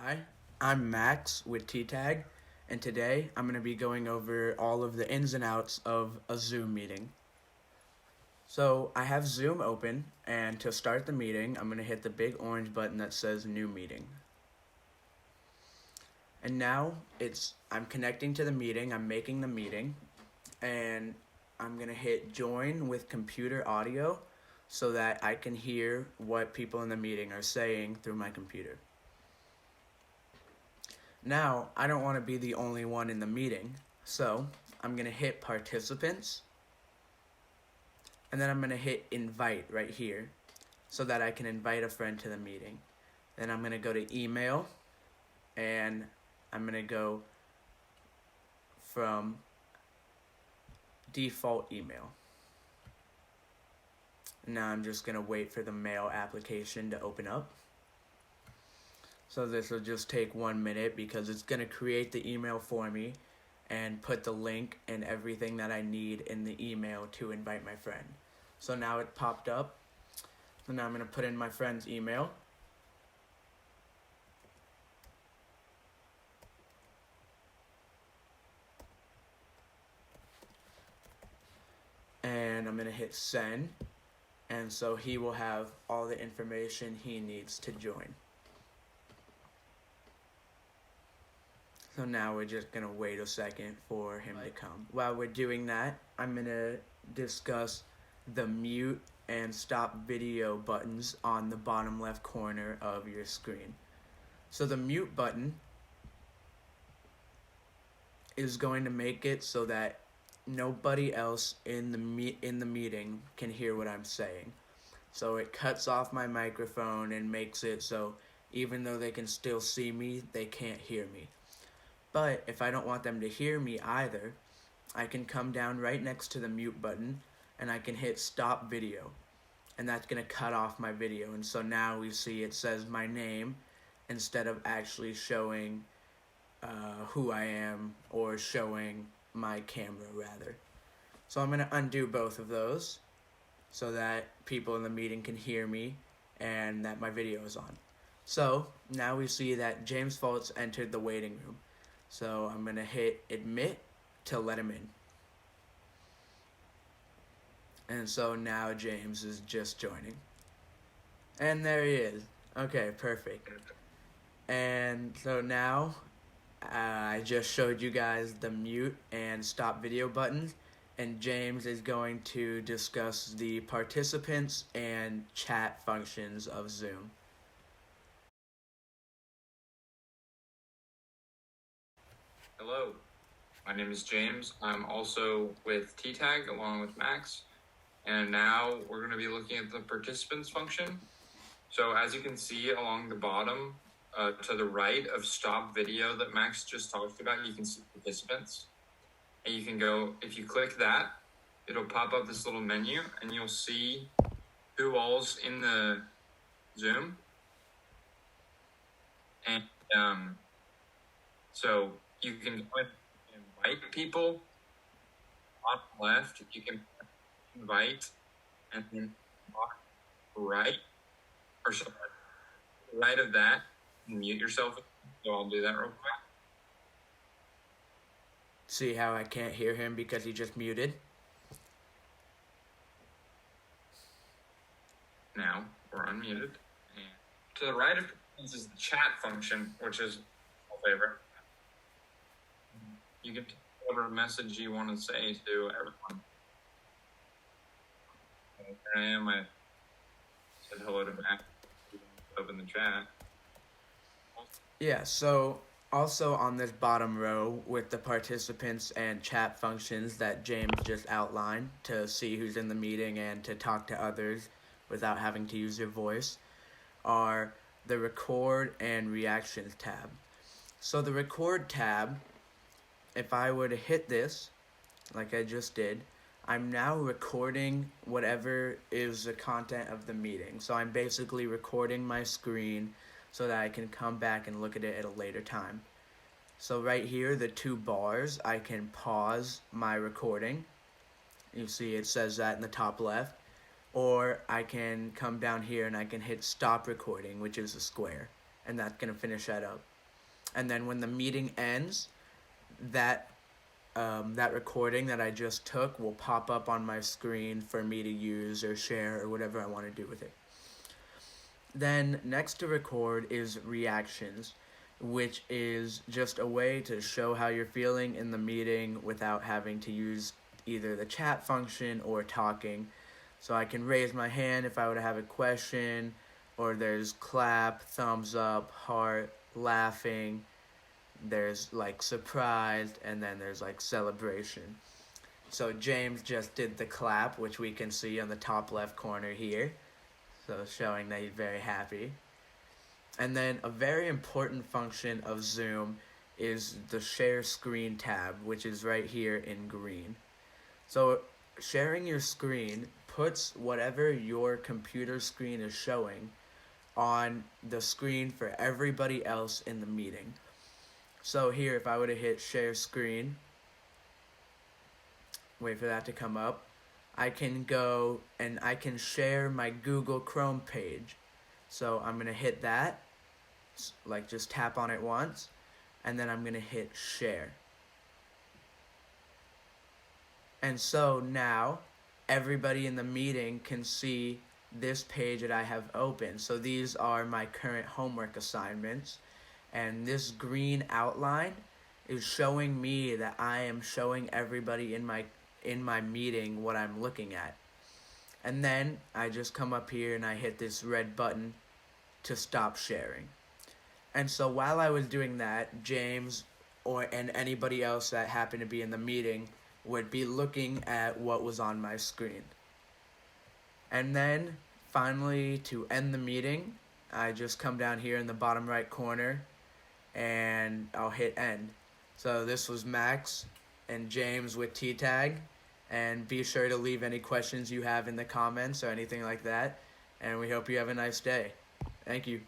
Hi, I'm Max with ttag, and today I'm going to be going over all of the ins and outs of a Zoom meeting. So I have Zoom open, and to start the meeting, I'm going to hit the big orange button that says New Meeting. And now I'm connecting to the meeting, I'm making the meeting, and I'm going to hit Join with Computer Audio so that I can hear what people in the meeting are saying through my computer. Now, I don't want to be the only one in the meeting, so I'm going to hit Participants, and then I'm going to hit Invite right here so that I can invite a friend to the meeting. Then I'm going to go to Email, and I'm going to go from Default Email. Now I'm just going to wait for the mail application to open up. So this will just take 1 minute because it's going to create the email for me and put the link and everything that I need in the email to invite my friend. So now it popped up. So now I'm going to put in my friend's email. And I'm going to hit send. And so he will have all the information he needs to join. So now we're just going to wait a second for him to come. While we're doing that, I'm going to discuss the mute and stop video buttons on the bottom left corner of your screen. So the mute button is going to make it so that nobody else in the meeting can hear what I'm saying. So it cuts off my microphone and makes it so even though they can still see me, they can't hear me. But if I don't want them to hear me either, I can come down right next to the mute button and I can hit stop video. And that's going to cut off my video. And so now we see it says my name instead of actually showing who I am or showing my camera rather. So I'm going to undo both of those so that people in the meeting can hear me and that my video is on. So now we see that James Fultz entered the waiting room. So I'm going to hit admit to let him in. And so now James is just joining. And there he is. Okay, perfect. And so now I just showed you guys the mute and stop video buttons. And James is going to discuss the participants and chat functions of Zoom. Hello, my name is James. I'm also with ttag along with Max, and now we're going to be looking at the participants function. So as you can see along the bottom to the right of stop video that Max just talked about, you can see participants, and you can go, if you click that, it'll pop up this little menu and you'll see who all's in the Zoom. And so you can invite people. On the left, you can invite, and then right, or sorry, right of that, mute yourself. So I'll do that real quick. See how I can't hear him because he just muted? Now we're unmuted. And to the right of this is the chat function, which is my favorite. You can type whatever message you want to say to everyone. There I am. I said hello to Matt. Open the chat. Yeah, so also on this bottom row with the participants and chat functions that James just outlined to see who's in the meeting and to talk to others without having to use your voice are the record and reactions tab. So the record tab, if I were to hit this, like I just did, I'm now recording whatever is the content of the meeting. So I'm basically recording my screen so that I can come back and look at it at a later time. So right here, the two bars, I can pause my recording. You see it says that in the top left. Or I can come down here and I can hit stop recording, which is a square. And that's going to finish that up. And then when the meeting ends, that that recording that I just took will pop up on my screen for me to use or share or whatever I want to do with it. Then next to record is reactions, which is just a way to show how you're feeling in the meeting without having to use either the chat function or talking. So I can raise my hand if I were to have a question, or there's clap, thumbs up, heart, laughing, there's like surprised, and then there's like celebration. So James just did the clap, which we can see on the top left corner here, so showing that he's very happy. And then a very important function of Zoom is the share screen tab, which is right here in green. So sharing your screen puts whatever your computer screen is showing on the screen for everybody else in the meeting. So here, if I were to hit share screen, wait for that to come up, I can go and I can share my Google Chrome page. So I'm going to hit that, like just tap on it once, and then I'm going to hit share. And so now everybody in the meeting can see this page that I have open. So these are my current homework assignments, and this green outline is showing me that I am showing everybody in my meeting what I'm looking at. And then I just come up here and I hit this red button to stop sharing. And so while I was doing that, James and anybody else that happened to be in the meeting would be looking at what was on my screen. And then finally, to end the meeting, I just come down here in the bottom right corner and I'll hit end. So this was Max and James with T-Tag, and be sure to leave any questions you have in the comments or anything like that, and we hope you have a nice day. Thank you.